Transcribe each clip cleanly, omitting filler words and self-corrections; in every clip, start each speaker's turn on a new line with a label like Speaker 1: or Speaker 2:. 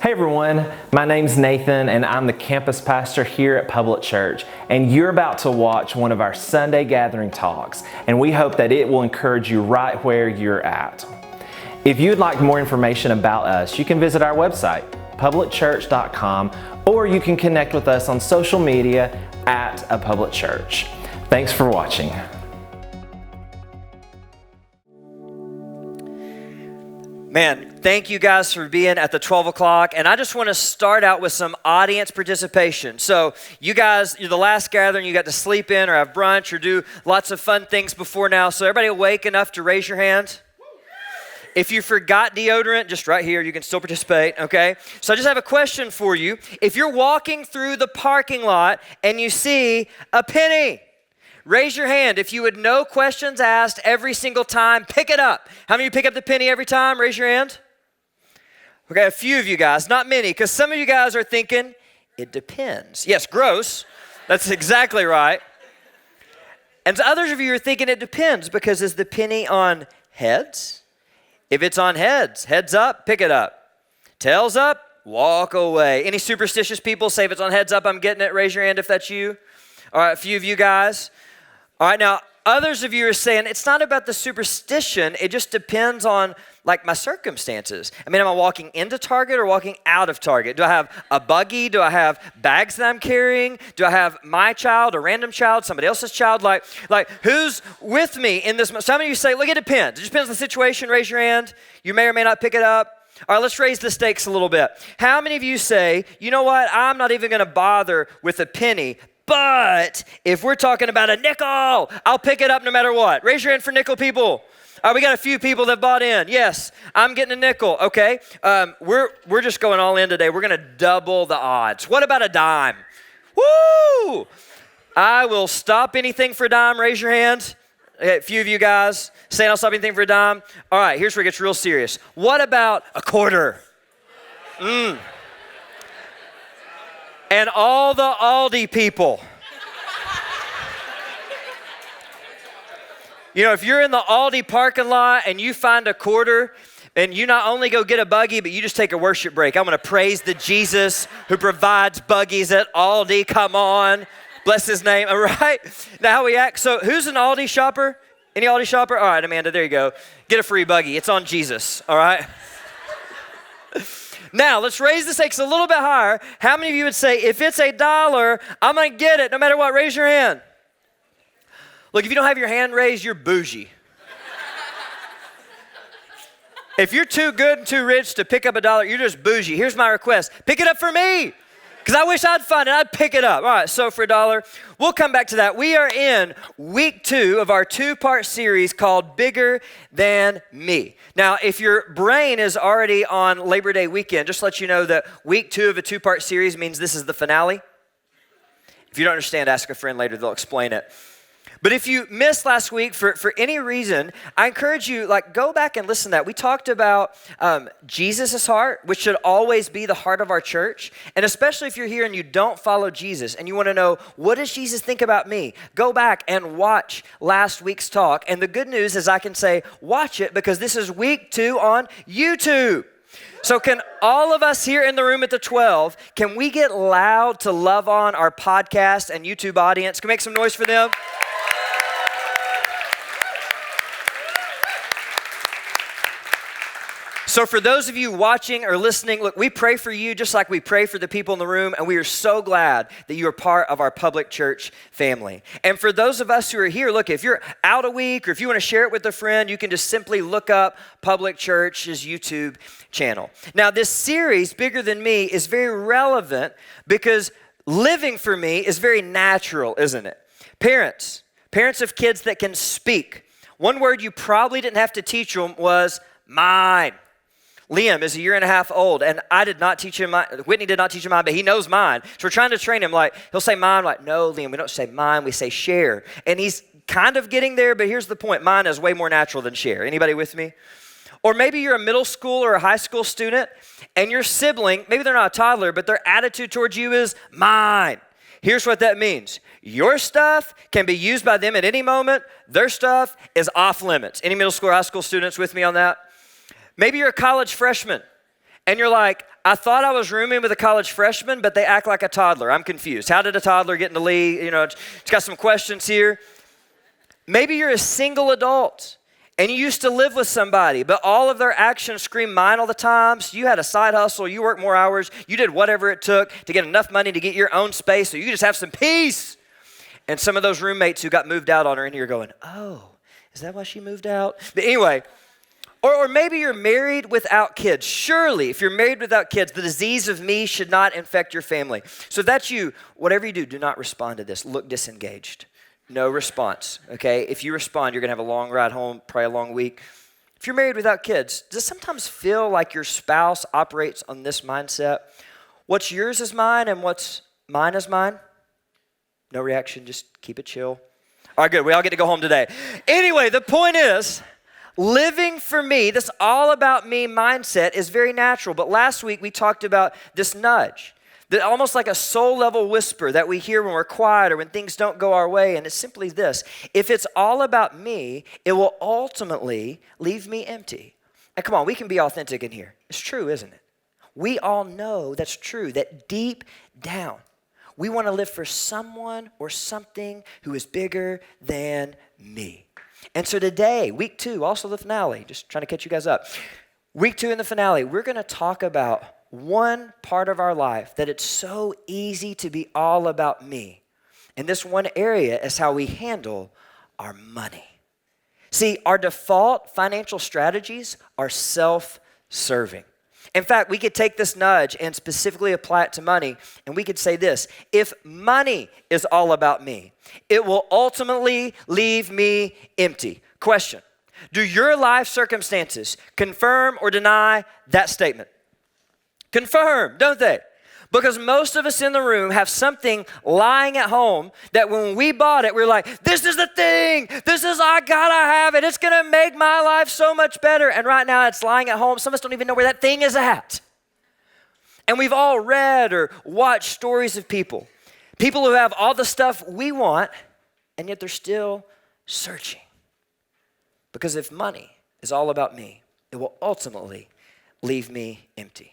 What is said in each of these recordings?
Speaker 1: Hey everyone, my name's Nathan and I'm the campus pastor here at Public Church, and you're about to watch one of our Sunday gathering talks, and we hope that it will encourage you right where you're at. If you'd like more information about us, you can visit our website, publicchurch.com, or you can connect with us on social media at a public church. Thanks for watching.
Speaker 2: Man, thank you guys for being at the 12 o'clock. And I just want to start out with some audience participation. So you guys, you're the last gathering, you got to sleep in or have brunch or do lots of fun things before now. So everybody awake enough to raise your hand? If you forgot deodorant, just right here, you can still participate, okay? So I just have a question for you. If you're walking through the parking lot and you see a penny, raise your hand. If you would, no questions asked, every single time, pick it up. How many of you pick up the penny every time? Raise your hand. Okay, a few of you guys, not many, because some of you guys are thinking, it depends. Yes, gross. That's exactly right. And others of you are thinking it depends, because is the penny on heads? If it's on heads, heads up, pick it up. Tails up, walk away. Any superstitious people say if it's on heads up, I'm getting it? Raise your hand if that's you. All right, a few of you guys. All right, now, others of you are saying it's not about the superstition. It just depends on, like, my circumstances. I mean, am I walking into Target or walking out of Target? Do I have a buggy? Do I have bags that I'm carrying? Do I have my child, a random child, somebody else's child? Like who's with me in this? Some of you say, look, it depends. It just depends on the situation. Raise your hand. You may or may not pick it up. All right, let's raise the stakes a little bit. How many of you say, you know what? I'm not even going to bother with a penny. But if we're talking about a nickel, I'll pick it up no matter what. Raise your hand for nickel people. All right, we got a few people that bought in. Yes, I'm getting a nickel. Okay, we're just going all in today. We're going to double the odds. What about a dime? Woo! I will stop anything for a dime. Raise your hand. Okay, a few of you guys saying I'll stop anything for a dime. All right, here's where it gets real serious. What about a quarter? And all the Aldi people. You know, if you're in the Aldi parking lot and you find a quarter and you not only go get a buggy, but you just take a worship break. I'm going to praise the Jesus who provides buggies at Aldi. Come on. Bless his name. All right. Now how we act. So who's an Aldi shopper? Any Aldi shopper? All right, Amanda, there you go. Get a free buggy. It's on Jesus. All right. Now, let's raise the stakes a little bit higher. How many of you would say, if it's $1, I'm going to get it no matter what? Raise your hand. Look, if you don't have your hand raised, you're bougie. If you're too good and too rich to pick up $1, you're just bougie. Here's my request. Pick it up for me. Because I wish I'd find it. I'd pick it up. All right, so for $1, we'll come back to that. We are in week 2 of our 2-part series called Bigger Than Me. Now, if your brain is already on Labor Day weekend, just to let you know that week 2 of a 2-part series means this is the finale. If you don't understand, ask a friend later. They'll explain it. But if you missed last week for any reason, I encourage you, go back and listen to that. We talked about Jesus' heart, which should always be the heart of our church. And especially if you're here and you don't follow Jesus and you want to know, what does Jesus think about me? Go back and watch last week's talk. And the good news is I can say, watch it because this is week 2 on YouTube. So can all of us here in the room at the 12, can we get loud to love on our podcast and YouTube audience? Can we make some noise for them? So for those of you watching or listening, look, we pray for you just like we pray for the people in the room, and we are so glad that you are part of our public church family. And for those of us who are here, look, if you're out a week or if you want to share it with a friend, you can just simply look up Public Church's YouTube channel. Now, this series, Bigger Than Me, is very relevant because living for me is very natural, isn't it? Parents of kids that can speak. One word you probably didn't have to teach them was mine. Liam is 1.5 years old, and I did not teach him mine. Whitney did not teach him mine, but he knows mine. So we're trying to train him. He'll say mine. No, Liam, we don't say mine. We say share. And he's kind of getting there, but here's the point. Mine is way more natural than share. Anybody with me? Or maybe you're a middle school or a high school student, and your sibling, maybe they're not a toddler, but their attitude towards you is mine. Here's what that means. Your stuff can be used by them at any moment. Their stuff is off limits. Any middle school or high school students with me on that? Maybe you're a college freshman And you're like, I thought I was rooming with a college freshman, but they act like a toddler. I'm confused. How did a toddler get in the league? It's got some questions here. Maybe you're a single adult and you used to live with somebody, but all of their actions scream mine all the time. So you had a side hustle, you worked more hours, you did whatever it took to get enough money to get your own space so you just have some peace. And some of those roommates who got moved out on her in here going, oh, is that why she moved out? But anyway, or maybe you're married without kids. Surely, if you're married without kids, the disease of me should not infect your family. So if that's you, whatever you do not respond to this. Look disengaged. No response, okay? If you respond, you're going to have a long ride home, probably a long week. If you're married without kids, does it sometimes feel like your spouse operates on this mindset? What's yours is mine and what's mine is mine? No reaction, just keep it chill. All right, good. We all get to go home today. Anyway, the point is, living for me, this all about me mindset is very natural. But last week we talked about this nudge, that almost like a soul level whisper that we hear when we're quiet or when things don't go our way. And it's simply this: if it's all about me, it will ultimately leave me empty. And come on, we can be authentic in here. It's true, isn't it? We all know that's true, that deep down, we want to live for someone or something who is bigger than me. And so today, week 2, also the finale, just trying to catch you guys up. Week 2 in the finale, we're going to talk about one part of our life that it's so easy to be all about me. And this one area is how we handle our money. See, our default financial strategies are self-serving. In fact, we could take this nudge and specifically apply it to money, and we could say this: if money is all about me, it will ultimately leave me empty. Question: do your life circumstances confirm or deny that statement? Confirm, don't they? Because most of us in the room have something lying at home that when we bought it, we're like, this is the thing. I gotta have it. It's gonna make my life so much better. And right now it's lying at home. Some of us don't even know where that thing is at. And we've all read or watched stories of people who have all the stuff we want, and yet they're still searching. Because if money is all about me, it will ultimately leave me empty.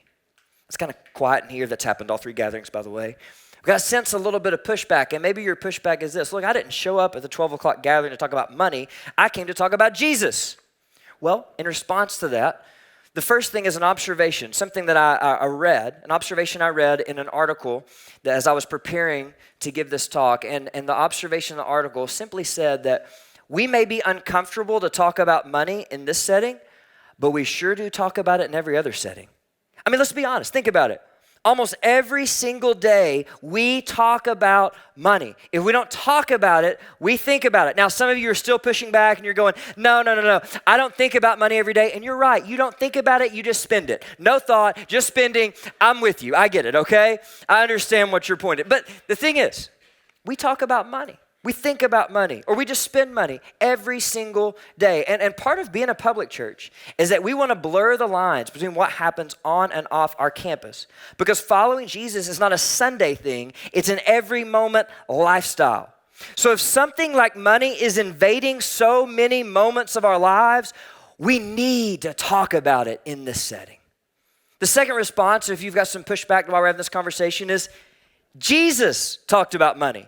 Speaker 2: It's kind of quiet in here. That's happened all 3 gatherings, by the way. We've got to sense a little bit of pushback, and maybe your pushback is this: look, I didn't show up at the 12 o'clock gathering to talk about money. I came to talk about Jesus. Well, in response to that, the first thing is an observation, something that I read, an observation I read in an article that as I was preparing to give this talk, and the observation in the article simply said that we may be uncomfortable to talk about money in this setting, but we sure do talk about it in every other setting. I mean, let's be honest. Think about it. Almost every single day, we talk about money. If we don't talk about it, we think about it. Now, some of you are still pushing back and you're going, no. I don't think about money every day. And you're right. You don't think about it. You just spend it. No thought, just spending. I'm with you. I get it, okay? I understand what you're pointing. But the thing is, we talk about money. We think about money, or we just spend money every single day. And part of being a public church is that we want to blur the lines between what happens on and off our campus. Because following Jesus is not a Sunday thing, it's an every moment lifestyle. So if something like money is invading so many moments of our lives, we need to talk about it in this setting. The second response, if you've got some pushback while we're having this conversation, is Jesus talked about money.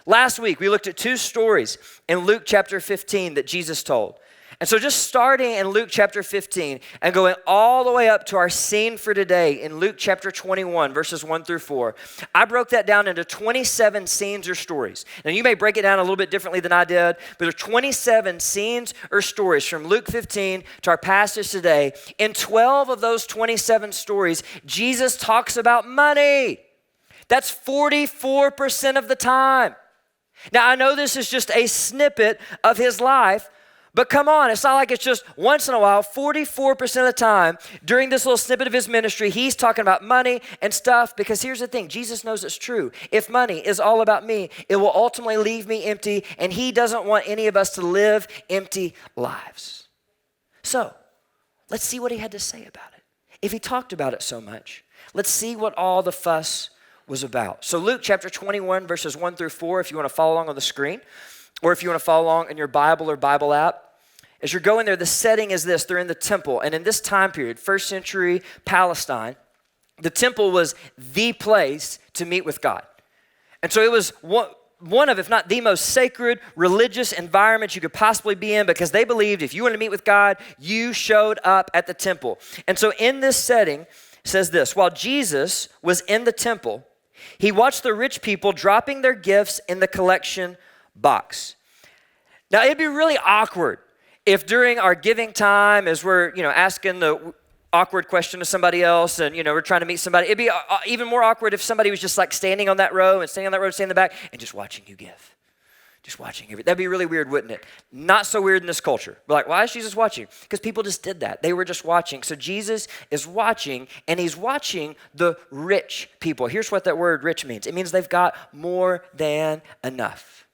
Speaker 2: Last week, we looked at 2 stories in Luke chapter 15 that Jesus told. And so just starting in Luke chapter 15 and going all the way up to our scene for today in Luke chapter 21, verses 1 through 4, I broke that down into 27 scenes or stories. Now, you may break it down a little bit differently than I did, but there are 27 scenes or stories from Luke 15 to our passage today. In 12 of those 27 stories, Jesus talks about money. That's 44% of the time. Now, I know this is just a snippet of his life, but come on, it's not like it's just once in a while. 44% of the time during this little snippet of his ministry, he's talking about money and stuff, because here's the thing, Jesus knows it's true. If money is all about me, it will ultimately leave me empty, and he doesn't want any of us to live empty lives. So, let's see what he had to say about it. If he talked about it so much, let's see what all the fuss was about. So Luke chapter 21, verses 1 through 4, if you want to follow along on the screen, or if you want to follow along in your Bible or Bible app, As you're going there, the setting is this. They're in the temple. And in this time period, first century Palestine, the temple was the place to meet with God. And so it was one of, if not the most sacred religious environments you could possibly be in, because they believed if you wanted to meet with God, you showed up at the temple. And so in this setting, it says this: while Jesus was in the temple, he watched the rich people dropping their gifts in the collection box. Now, it'd be really awkward if during our giving time, as we're, asking the awkward question to somebody else and, we're trying to meet somebody, it'd be even more awkward if somebody was just like standing on that row, standing in the back, and just watching you give. Just watching everything. That'd be really weird, wouldn't it? Not so weird in this culture. We're like, why is Jesus watching? Because people just did that. They were just watching. So Jesus is watching, and he's watching the rich people. Here's what that word rich means. It means they've got more than enough.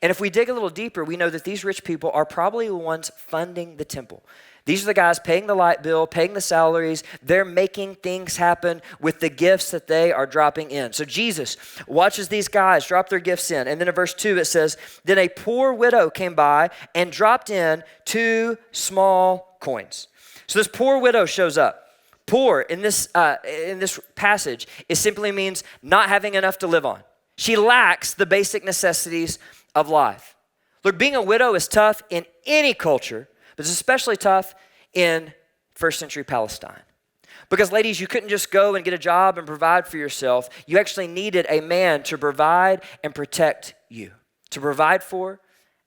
Speaker 2: And if we dig a little deeper, we know that these rich people are probably the ones funding the temple. These are the guys paying the light bill, paying the salaries. They're making things happen with the gifts that they are dropping in. So Jesus watches these guys drop their gifts in. And then in verse 2 it says, then a poor widow came by and dropped in 2 small coins. So this poor widow shows up. Poor in this passage, it simply means not having enough to live on. She lacks the basic necessities of life. Look, being a widow is tough in any culture, but it's especially tough in first century Palestine. Because ladies, you couldn't just go and get a job and provide for yourself. You actually needed a man to provide and protect you. To provide for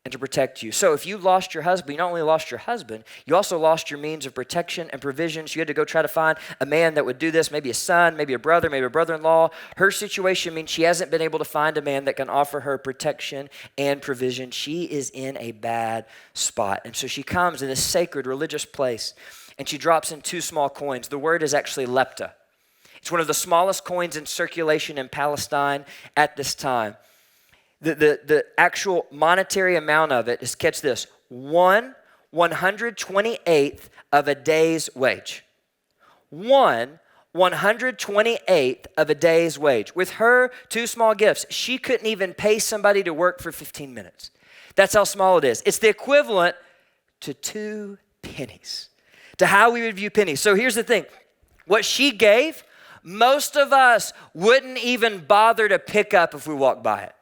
Speaker 2: and to protect you. So if you lost your husband, you not only lost your husband, you also lost your means of protection and provision. So you had to go try to find a man that would do this, maybe a son, maybe a brother, maybe a brother-in-law. Her situation means she hasn't been able to find a man that can offer her protection and provision. She is in a bad spot. And so she comes in this sacred religious place and she drops in 2 small coins. The word is actually lepta. It's one of the smallest coins in circulation in Palestine at this time. The actual monetary amount of it is, catch this, 1/128th of a day's wage. 1/128th of a day's wage. With her 2 small gifts, she couldn't even pay somebody to work for 15 minutes. That's how small it is. It's the equivalent to 2 pennies, to how we would view pennies. So here's the thing. What she gave, most of us wouldn't even bother to pick up if we walked by it.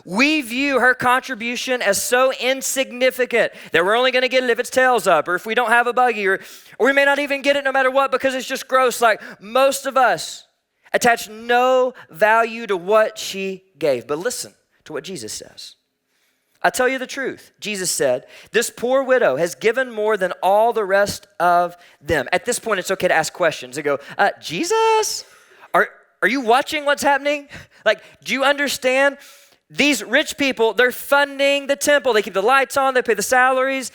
Speaker 2: We view her contribution as so insignificant that we're only going to get it if its tail's up, or if we don't have a buggy, or we may not even get it no matter what because it's just gross. Like, most of us attach no value to what she gave. But listen to what Jesus says. I tell you the truth. Jesus said, this poor widow has given more than all the rest of them. At this point, it's okay to ask questions and go, Jesus, are you watching what's happening? Like, do you understand? These rich people, they're funding the temple. They keep the lights on, they pay the salaries.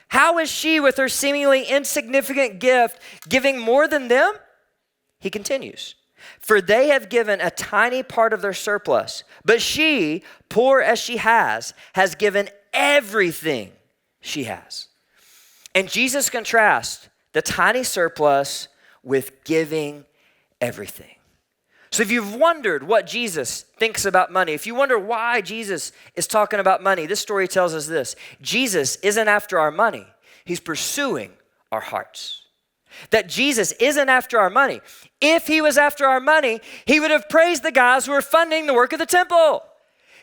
Speaker 2: How is she, with her seemingly insignificant gift, giving more than them? He continues, for they have given a tiny part of their surplus, but she, poor as she has given everything she has. And Jesus contrasts the tiny surplus with giving everything. So if you've wondered what Jesus thinks about money, if you wonder why Jesus is talking about money, this story tells us this. Jesus isn't after our money. He's pursuing our hearts. That Jesus isn't after our money. If he was after our money, he would have praised the guys who are funding the work of the temple.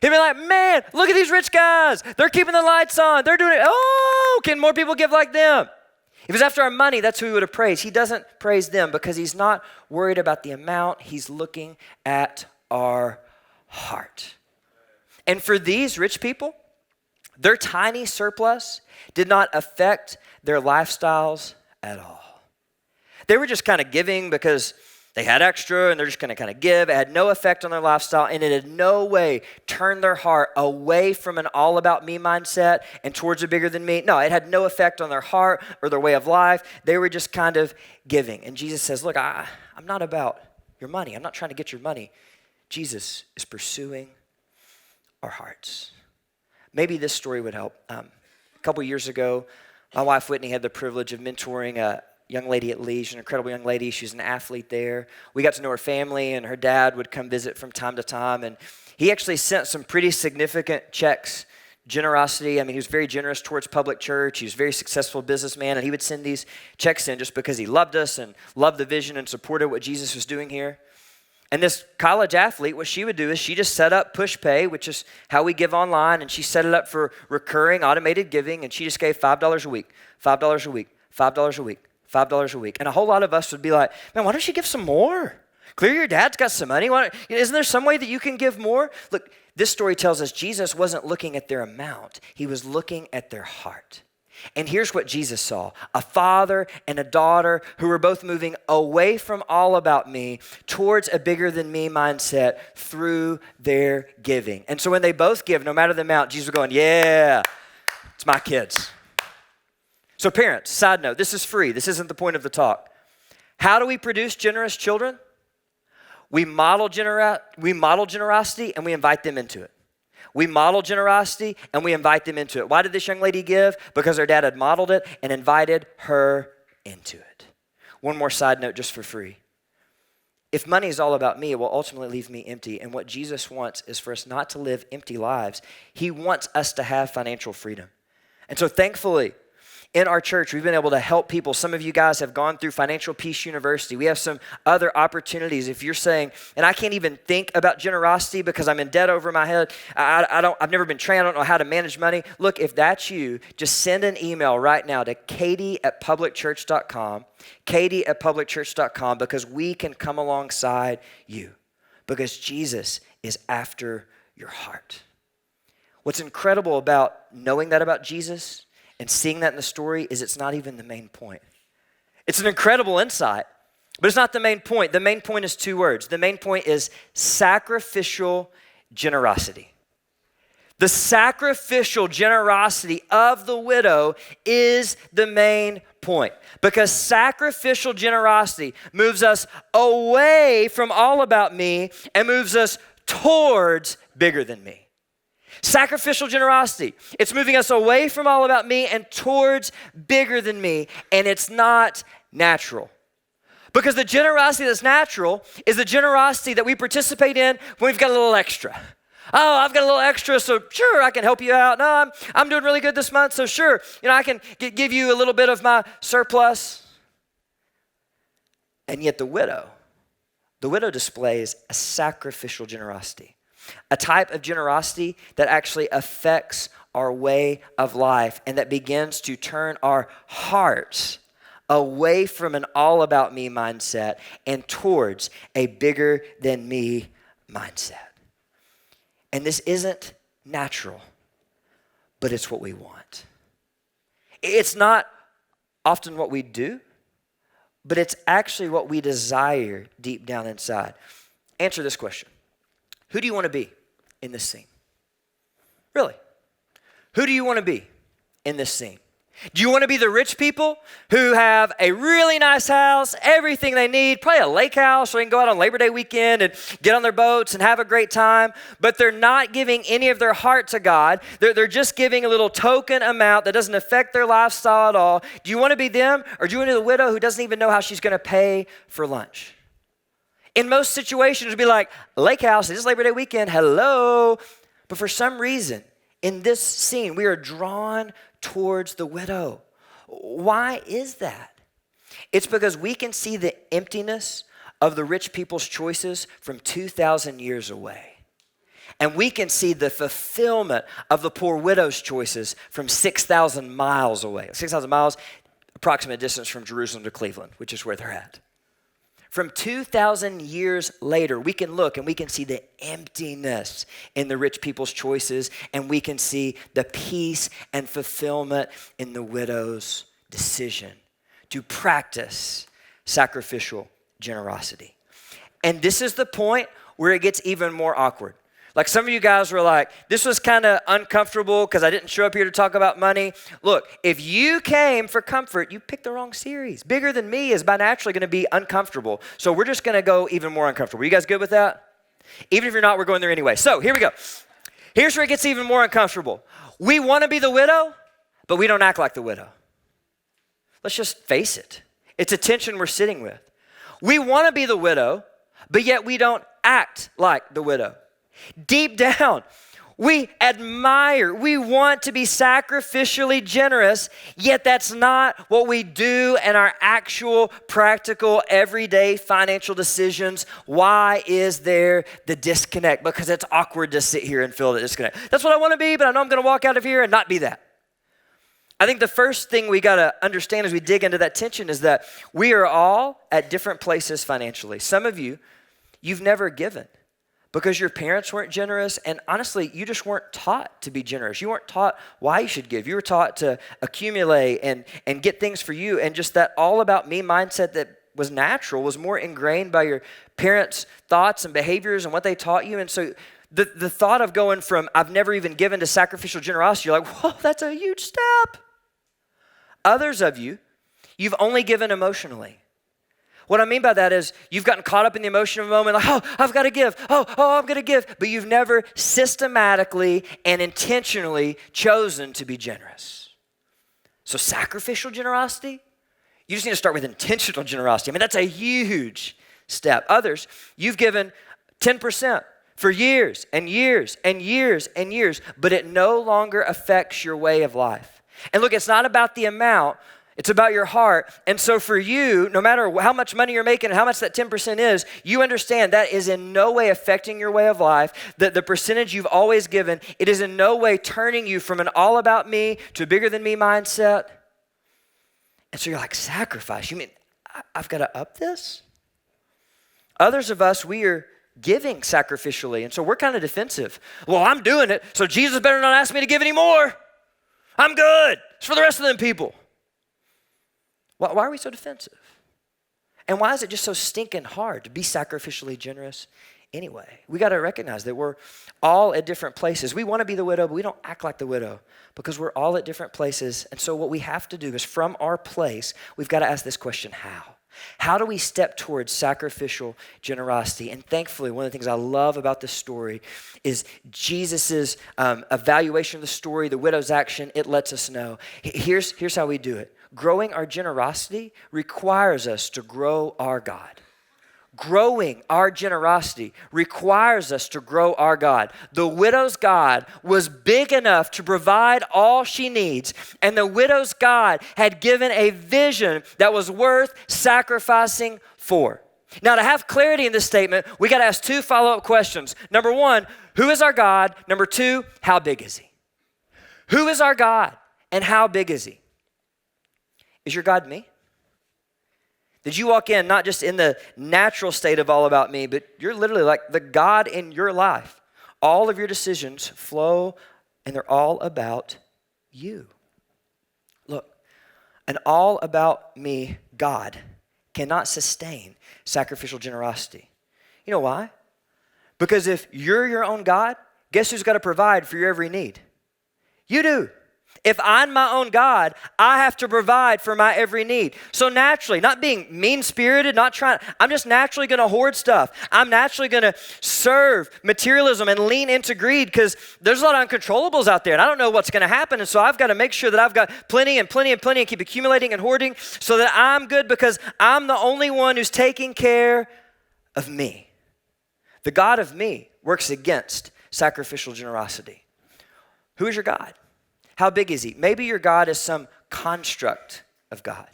Speaker 2: He'd be like, man, look at these rich guys. They're keeping the lights on. They're doing it. Oh, can more people give like them? If he's after our money, that's who he would have praised. He doesn't praise them because he's not worried about the amount. He's looking at our heart. And for these rich people, their tiny surplus did not affect their lifestyles at all. They were just kind of giving because they had extra and they're just going to kind of give. It had no effect on their lifestyle, and it in no way turned their heart away from an all about me mindset and towards a bigger than me. No, it had no effect on their heart or their way of life. They were just kind of giving. And Jesus says, look, I'm not about your money. I'm not trying to get your money. Jesus is pursuing our hearts. Maybe this story would help. A couple years ago, my wife Whitney had the privilege of mentoring a young lady at Lee. She's an incredible young lady. She's an athlete there. We got to know her family, and her dad would come visit from time to time. And he actually sent some pretty significant checks generosity. I mean, he was very generous towards public church. He was a very successful businessman, and he would send these checks in just because he loved us and loved the vision and supported what Jesus was doing here. And this college athlete, what she would do is she just set up push pay, which is how we give online, and she set it up for recurring automated giving, and she just gave $5 a week, $5 a week, $5 a week, $5 a week. And a whole lot of us would be like, man, why don't you give some more? Clearly your dad's got some money. Isn't there some way that you can give more? Look, this story tells us Jesus wasn't looking at their amount. He was looking at their heart. And here's what Jesus saw: a father and a daughter who were both moving away from all about me towards a bigger than me mindset through their giving. And so when they both give, no matter the amount, Jesus was going, yeah, it's my kids. So parents, side note, this is free. This isn't the point of the talk. How do we produce generous children? We model generosity and we invite them into it. We model generosity and we invite them into it. Why did this young lady give? Because her dad had modeled it and invited her into it. One more side note just for free. If money is all about me, it will ultimately leave me empty. And what Jesus wants is for us not to live empty lives. He wants us to have financial freedom. And so thankfully, in our church, we've been able to help people. Some of you guys have gone through Financial Peace University. We have some other opportunities. If you're saying, and I can't even think about generosity because I'm in debt over my head, I've never been trained, I don't know how to manage money. Look, if that's you, just send an email right now to katie@publicchurch.com, katie@publicchurch.com, because we can come alongside you, because Jesus is after your heart. What's incredible about knowing that about Jesus and seeing that in the story is it's not even the main point. It's an incredible insight, but it's not the main point. The main point is two words. The main point is sacrificial generosity. The sacrificial generosity of the widow is the main point, because sacrificial generosity moves us away from all about me and moves us towards bigger than me. Sacrificial generosity. It's moving us away from all about me and towards bigger than me, and it's not natural. Because the generosity that's natural is the generosity that we participate in when we've got a little extra. Oh, I've got a little extra, so sure, I can help you out. No, I'm doing really good this month, so sure, I can give you a little bit of my surplus. And yet the widow displays a sacrificial generosity. A type of generosity that actually affects our way of life and that begins to turn our hearts away from an all about me mindset and towards a bigger than me mindset. And this isn't natural, but it's what we want. It's not often what we do, but it's actually what we desire deep down inside. Answer this question. Who do you want to be in this scene? Really? Who do you want to be in this scene? Do you want to be the rich people who have a really nice house, everything they need, probably a lake house where they can go out on Labor Day weekend and get on their boats and have a great time, but they're not giving any of their heart to God. They're just giving a little token amount that doesn't affect their lifestyle at all. Do you want to be them, or do you want to be the widow who doesn't even know how she's going to pay for lunch? In most situations, it'd be like, lake house, it's Labor Day weekend, hello. But for some reason, in this scene, we are drawn towards the widow. Why is that? It's because we can see the emptiness of the rich people's choices from 2,000 years away. And we can see the fulfillment of the poor widow's choices from 6,000 miles away. 6,000 miles, approximate distance from Jerusalem to Cleveland, which is where they're at. From 2,000 years later, we can look and we can see the emptiness in the rich people's choices, and we can see the peace and fulfillment in the widow's decision to practice sacrificial generosity. And this is the point where it gets even more awkward. Like some of you guys were like, this was kind of uncomfortable because I didn't show up here to talk about money. Look, if you came for comfort, you picked the wrong series. Bigger Than Me is by naturally going to be uncomfortable. So we're just going to go even more uncomfortable. You guys good with that? Even if you're not, we're going there anyway. So here we go. Here's where it gets even more uncomfortable. We want to be the widow, but we don't act like the widow. Let's just face it. It's a tension we're sitting with. We want to be the widow, but yet we don't act like the widow. Deep down, We admire, we want to be sacrificially generous, yet that's not what we do in our actual, practical, everyday financial decisions. Why is there the disconnect? Because it's awkward to sit here and feel the disconnect. That's what I want to be, but I know I'm going to walk out of here and not be that. I think the first thing we got to understand as we dig into that tension is that we are all at different places financially. Some of you, you've never given because your parents weren't generous, and honestly, you just weren't taught to be generous. You weren't taught why you should give. You were taught to accumulate and get things for you, and just that all about me mindset that was natural was more ingrained by your parents' thoughts and behaviors and what they taught you. And so the thought of going from I've never even given to sacrificial generosity, you're like, whoa, that's a huge step. Others of you, you've only given emotionally. What I mean by that is you've gotten caught up in the emotion of a moment, like, oh, I've got to give. Oh, I'm going to give. But you've never systematically and intentionally chosen to be generous. So sacrificial generosity, you just need to start with intentional generosity. I mean, that's a huge step. Others, you've given 10% for years and years and years and years, but it no longer affects your way of life. And look, it's not about the amount, it's about your heart. And so for you, no matter how much money you're making and how much that 10% is, you understand that is in no way affecting your way of life, that the percentage you've always given, it is in no way turning you from an all about me to a bigger than me mindset. And so you're like, sacrifice? You mean I've got to up this? Others of us, we are giving sacrificially, and so we're kind of defensive. Well, I'm doing it, so Jesus better not ask me to give anymore. I'm good. It's for the rest of them people. Why are we so defensive? And why is it just so stinking hard to be sacrificially generous anyway? We got to recognize that we're all at different places. We want to be the widow, but we don't act like the widow because we're all at different places. And so what we have to do is from our place, we've got to ask this question, how? How do we step towards sacrificial generosity? And thankfully, one of the things I love about this story is Jesus's evaluation of the story, the widow's action. It lets us know. Here's how we do it. Growing our generosity requires us to grow our God. Growing our generosity requires us to grow our God. The widow's God was big enough to provide all she needs, and the widow's God had given a vision that was worth sacrificing for. Now, to have clarity in this statement, we got to ask two follow-up questions. Number one, who is our God? Number two, how big is he? Who is our God, and how big is he? Is your God me? Did you walk in not just in the natural state of all about me, but you're literally like the God in your life. All of your decisions flow and they're all about you. Look, an all about me God cannot sustain sacrificial generosity. You know why? Because if you're your own God, guess who's got to provide for your every need? You do. If I'm my own God, I have to provide for my every need. So naturally, not being mean-spirited, I'm just naturally going to hoard stuff. I'm naturally going to serve materialism and lean into greed because there's a lot of uncontrollables out there and I don't know what's going to happen. And so I've got to make sure that I've got plenty and plenty and plenty and keep accumulating and hoarding so that I'm good because I'm the only one who's taking care of me. The God of me works against sacrificial generosity. Who is your God? How big is he? Maybe your God is some construct of God.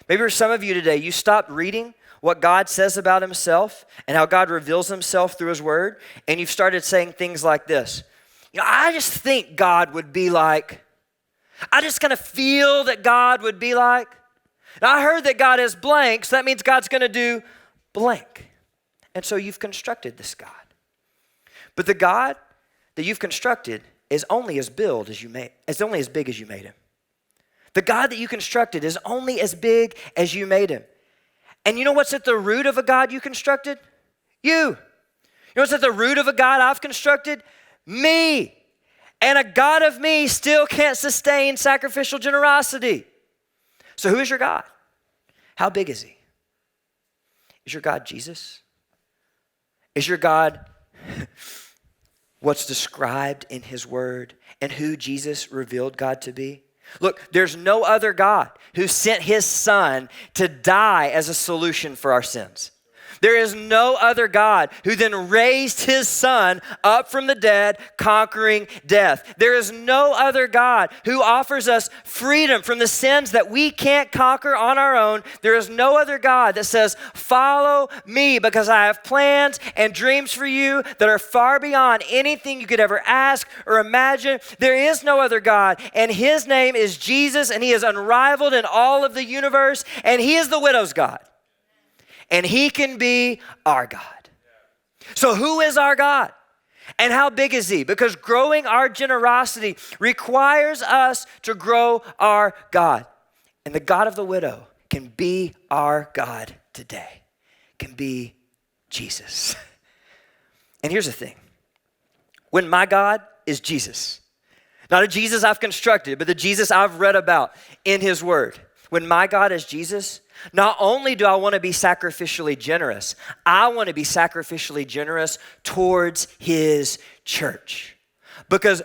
Speaker 2: Maybe for some of you today, you stopped reading what God says about himself and how God reveals himself through his word, and you've started saying things like this. I just think God would be like, I just kind of feel that God would be like. Now, I heard that God is blank, so that means God's going to do blank. And so you've constructed this God. But the God that you've constructed is only as big as you made him. The God that you constructed is only as big as you made him. And you know what's at the root of a God you constructed? You. You know what's at the root of a God I've constructed? Me. And a God of me still can't sustain sacrificial generosity. So who is your God? How big is he? Is your God Jesus? Is your God what's described in his word and who Jesus revealed God to be? Look, there's no other God who sent his son to die as a solution for our sins. There is no other God who then raised his son up from the dead, conquering death. There is no other God who offers us freedom from the sins that we can't conquer on our own. There is no other God that says, follow me because I have plans and dreams for you that are far beyond anything you could ever ask or imagine. There is no other God, and his name is Jesus, and he is unrivaled in all of the universe, and he is the widow's God. And he can be our God. So who is our God? And how big is he? Because growing our generosity requires us to grow our God. And the God of the widow can be our God today, can be Jesus. And here's the thing. When my God is Jesus, not a Jesus I've constructed, but the Jesus I've read about in his word. When my God is Jesus, not only do I want to be sacrificially generous, I want to be sacrificially generous towards his church. Because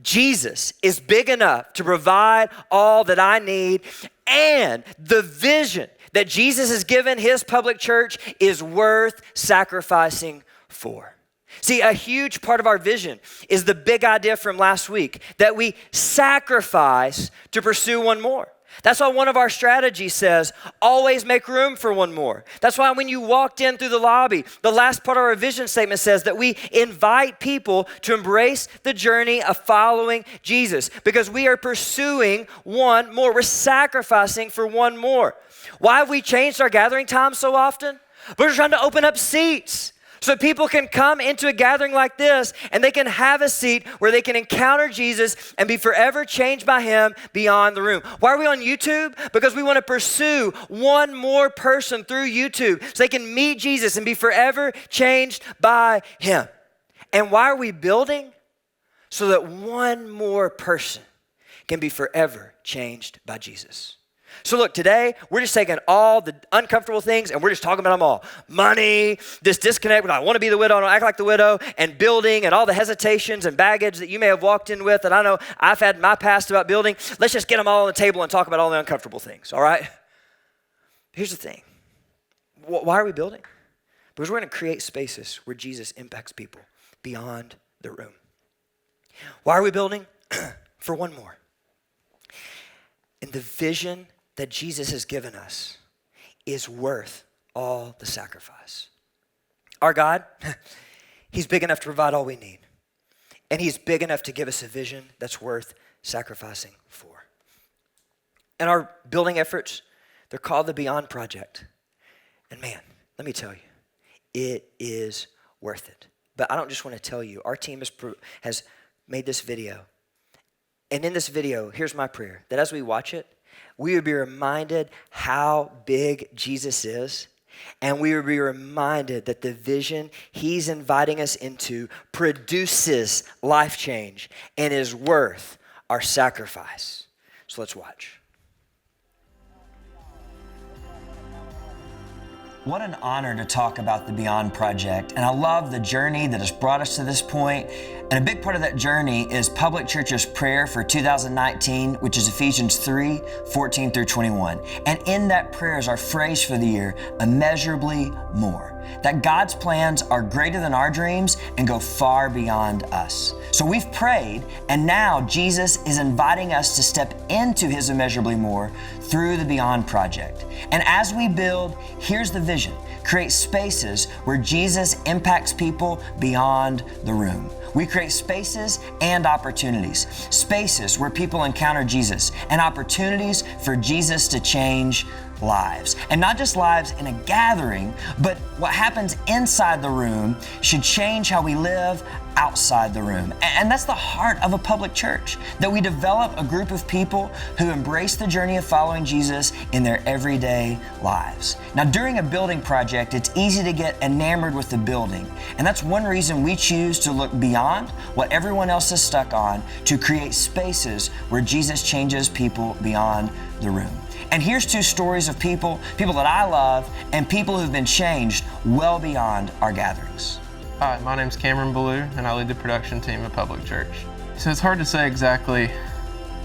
Speaker 2: Jesus is big enough to provide all that I need, and the vision that Jesus has given his public church is worth sacrificing for. See, a huge part of our vision is the big idea from last week, that we sacrifice to pursue one more. That's why one of our strategies says, always make room for one more. That's why when you walked in through the lobby, the last part of our vision statement says that we invite people to embrace the journey of following Jesus because we are pursuing one more. We're sacrificing for one more. Why have we changed our gathering time so often? We're trying to open up seats so people can come into a gathering like this and they can have a seat where they can encounter Jesus and be forever changed by him beyond the room. Why are we on YouTube? Because we want to pursue one more person through YouTube so they can meet Jesus and be forever changed by him. And why are we building? So that one more person can be forever changed by Jesus. So look, today, we're just taking all the uncomfortable things and we're just talking about them all. Money, this disconnect when I want to be the widow, I don't act like the widow, and building and all the hesitations and baggage that you may have walked in with that I know I've had in my past about building. Let's just get them all on the table and talk about all the uncomfortable things, all right? Here's the thing. Why are we building? Because we're going to create spaces where Jesus impacts people beyond the room. Why are we building? For one more. And the vision that Jesus has given us is worth all the sacrifice. Our God, he's big enough to provide all we need. And he's big enough to give us a vision that's worth sacrificing for. And our building efforts, they're called the Beyond Project. And man, let me tell you, it is worth it. But I don't just want to tell you, our team has made this video. And in this video, here's my prayer, that as we watch it, we would be reminded how big Jesus is, and we would be reminded that the vision he's inviting us into produces life change and is worth our sacrifice. So let's watch. What an honor to talk about the Beyond Project. And I love the journey that has brought us to this point. And a big part of that journey is Public Church's prayer for 2019, which is Ephesians 3, 14 through 21. And in that prayer is our phrase for the year, immeasurably more. That God's plans are greater than our dreams and go far beyond us. So we've prayed, and now Jesus is inviting us to step into his immeasurably more through the Beyond Project. And as we build, here's the vision. Create spaces where Jesus impacts people beyond the room. We create spaces and opportunities. Spaces where people encounter Jesus and opportunities for Jesus to change lives. And not just lives in a gathering, but what happens inside the room should change how we live outside the room. And that's the heart of a public church, that we develop a group of people who embrace the journey of following Jesus in their everyday lives. Now, during a building project, it's easy to get enamored with the building. And that's one reason we choose to look beyond what everyone else is stuck on to create spaces where Jesus changes people beyond the room. And here's two stories of people that I love and people who've been changed well beyond our gatherings.
Speaker 3: Hi, my name's Cameron Ballou, and I lead the production team at Public Church. So it's hard to say exactly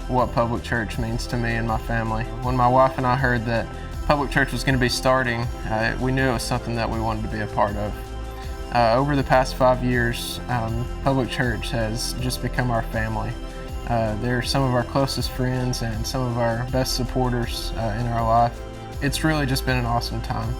Speaker 3: what Public Church means to me and my family. When my wife and I heard that public church was going to be starting, we knew it was something that we wanted to be a part of. Over the past 5 years, public church has just become our family. They're some of our closest friends and some of our best supporters in our life. It's really just been an awesome time.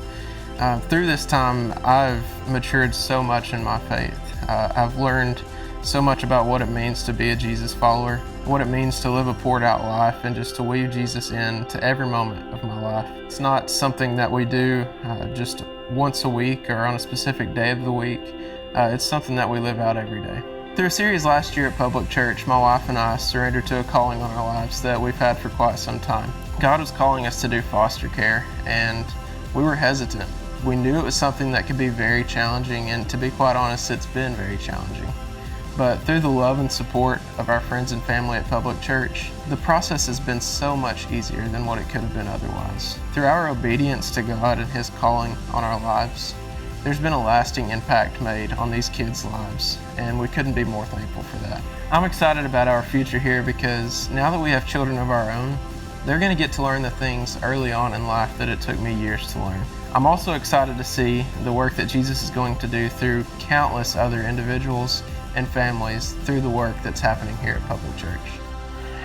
Speaker 3: Through this time, I've matured so much in my faith. I've learned so much about what it means to be a Jesus follower, what it means to live a poured out life, and just to weave Jesus in to every moment of my life. It's not something that we do just once a week or on a specific day of the week. It's something that we live out every day. Through a series last year at Public Church, my wife and I surrendered to a calling on our lives that we've had for quite some time. God was calling us to do foster care, and we were hesitant. We knew it was something that could be very challenging, and to be quite honest, it's been very challenging. But through the love and support of our friends and family at Public Church, the process has been so much easier than what it could have been otherwise. Through our obedience to God and His calling on our lives, there's been a lasting impact made on these kids' lives, and we couldn't be more thankful for that. I'm excited about our future here because now that we have children of our own, they're going to get to learn the things early on in life that it took me years to learn. I'm also excited to see the work that Jesus is going to do through countless other individuals and families through the work that's happening here at Public Church.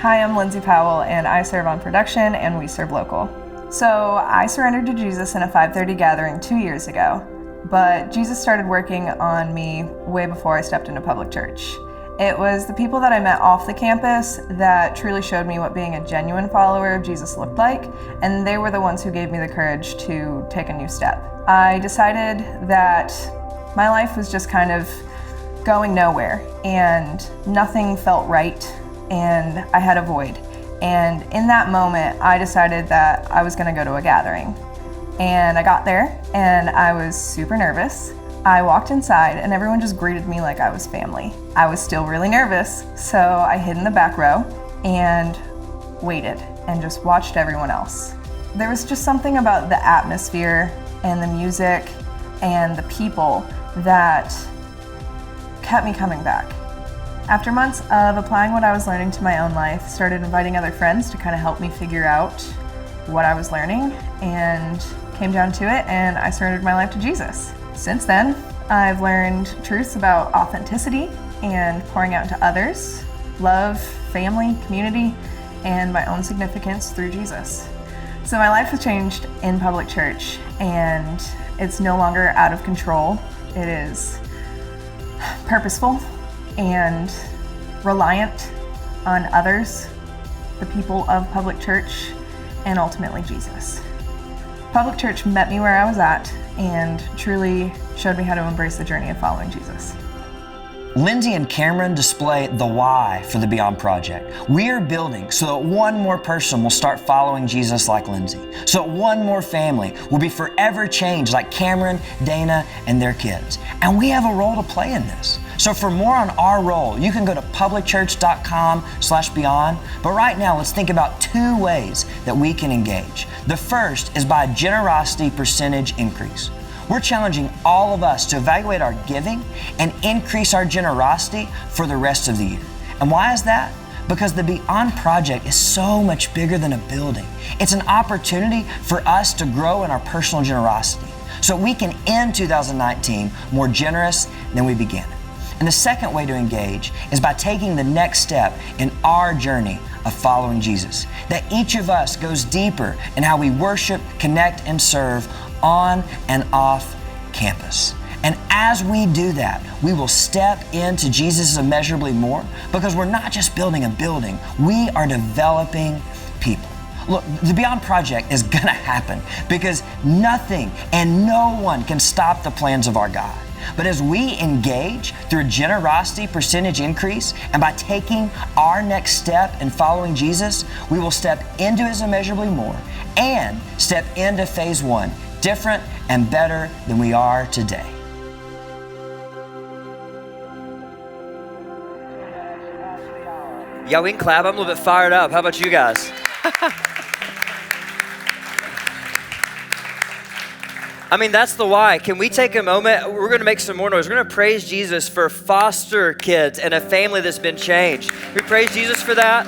Speaker 4: Hi, I'm Lindsay Powell, and I serve on production, and we serve local. So I surrendered to Jesus in a 5:30 gathering 2 years ago, but Jesus started working on me way before I stepped into Public Church. It was the people that I met off the campus that truly showed me what being a genuine follower of Jesus looked like, and they were the ones who gave me the courage to take a new step. I decided that my life was just kind of going nowhere, and nothing felt right, and I had a void. And in that moment, I decided that I was going to go to a gathering. And I got there, and I was super nervous. I walked inside, and everyone just greeted me like I was family. I was still really nervous, so I hid in the back row and waited and just watched everyone else. There was just something about the atmosphere and the music and the people that kept me coming back. After months of applying what I was learning to my own life, started inviting other friends to kind of help me figure out what I was learning, and came down to it, and I surrendered my life to Jesus. Since then, I've learned truths about authenticity and pouring out to others, love, family, community, and my own significance through Jesus. So my life has changed in Public Church, and it's no longer out of control. It is purposeful and reliant on others, the people of Public Church, and ultimately Jesus. Public Church met me where I was at and truly showed me how to embrace the journey of following Jesus.
Speaker 5: Lindsay and Cameron display the why for the Beyond Project. We are building so that one more person will start following Jesus like Lindsay, so that one more family will be forever changed like Cameron, Dana, and their kids. And we have a role to play in this. So for more on our role, you can go to publicchurch.com/beyond. But right now, let's think about 2 ways that we can engage. The first is by a generosity percentage increase. We're challenging all of us to evaluate our giving and increase our generosity for the rest of the year. And why is that? Because the Beyond Project is so much bigger than a building. It's an opportunity for us to grow in our personal generosity so we can end 2019 more generous than we began it. And the second way to engage is by taking the next step in our journey of following Jesus. That each of us goes deeper in how we worship, connect, and serve on and off campus. And as we do that, we will step into Jesus immeasurably more, because we're not just building a building, we are developing people. Look, the Beyond Project is gonna happen because nothing and no one can stop the plans of our God. But as we engage through a generosity percentage increase and by taking our next step in following Jesus, we will step into His immeasurably more and step into phase 1, different and better than we are today.
Speaker 2: Yeah, we can clap. I'm a little bit fired up. How about you guys? I mean, that's the why. Can we take a moment? We're going to make some more noise. We're going to praise Jesus for foster kids and a family that's been changed. Can we praise Jesus for that?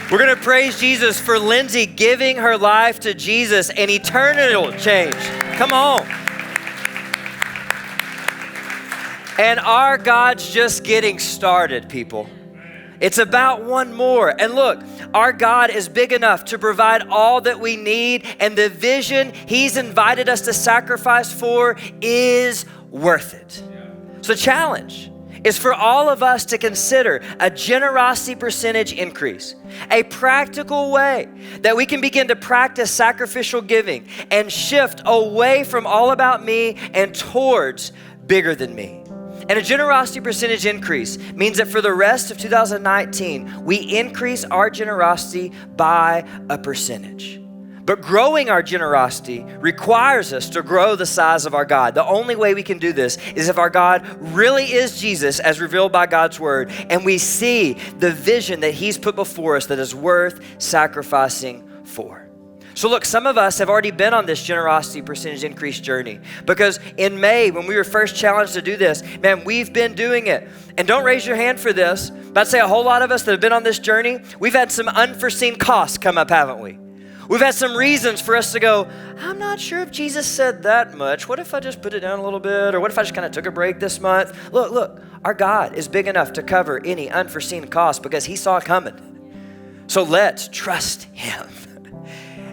Speaker 2: We're going to praise Jesus for Lindsay giving her life to Jesus and eternal change. Come on. And our God's just getting started, people. It's about one more. And look, our God is big enough to provide all that we need, and the vision He's invited us to sacrifice for is worth it. So the challenge is for all of us to consider a generosity percentage increase, a practical way that we can begin to practice sacrificial giving and shift away from all about me and towards bigger than me. And a generosity percentage increase means that for the rest of 2019, we increase our generosity by a percentage. But growing our generosity requires us to grow the size of our God. The only way we can do this is if our God really is Jesus as revealed by God's word, and we see the vision that He's put before us that is worth sacrificing for. So look, some of us have already been on this generosity percentage increase journey, because in May, when we were first challenged to do this, man, we've been doing it. And don't raise your hand for this, but I'd say a whole lot of us that have been on this journey, we've had some unforeseen costs come up, haven't we? We've had some reasons for us to go, I'm not sure if Jesus said that much. What if I just put it down a little bit? Or what if I just kind of took a break this month? Look, our God is big enough to cover any unforeseen cost because He saw it coming. So let's trust Him.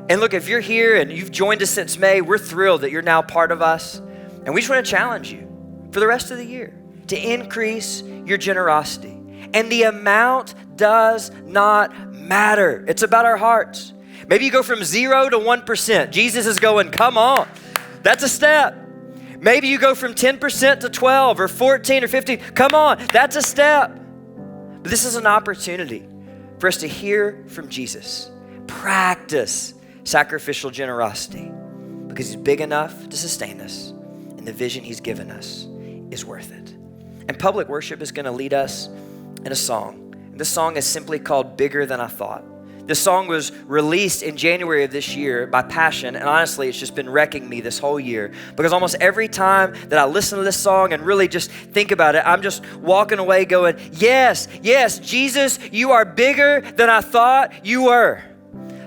Speaker 2: And look, if you're here and you've joined us since May, we're thrilled that you're now part of us. And we just want to challenge you for the rest of the year to increase your generosity. And the amount does not matter. It's about our hearts. Maybe you go from 0 to 1%. Jesus is going, come on. That's a step. Maybe you go from 10% to 12 or 14 or 15. Come on, that's a step. But this is an opportunity for us to hear from Jesus. Practice sacrificial generosity because He's big enough to sustain us, and the vision He's given us is worth it. And public worship is going to lead us in a song. And this song is simply called Bigger Than I Thought. This song was released in January of this year by Passion, and honestly, it's just been wrecking me this whole year because almost every time that I listen to this song and really just think about it, I'm just walking away going, yes, Jesus, you are bigger than I thought you were.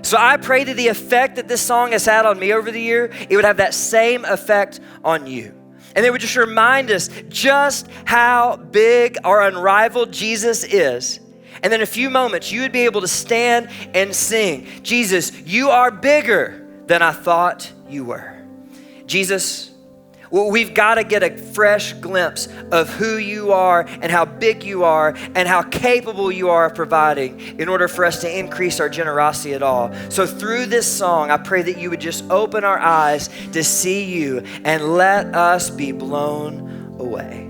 Speaker 2: So I pray that the effect that this song has had on me over the year, it would have that same effect on you. And it would just remind us just how big our unrivaled Jesus is. And then in a few moments, you would be able to stand and sing, Jesus, you are bigger than I thought you were. Jesus, well, we've got to get a fresh glimpse of who you are and how big you are and how capable you are of providing in order for us to increase our generosity at all. So through this song, I pray that you would just open our eyes to see you and let us be blown away.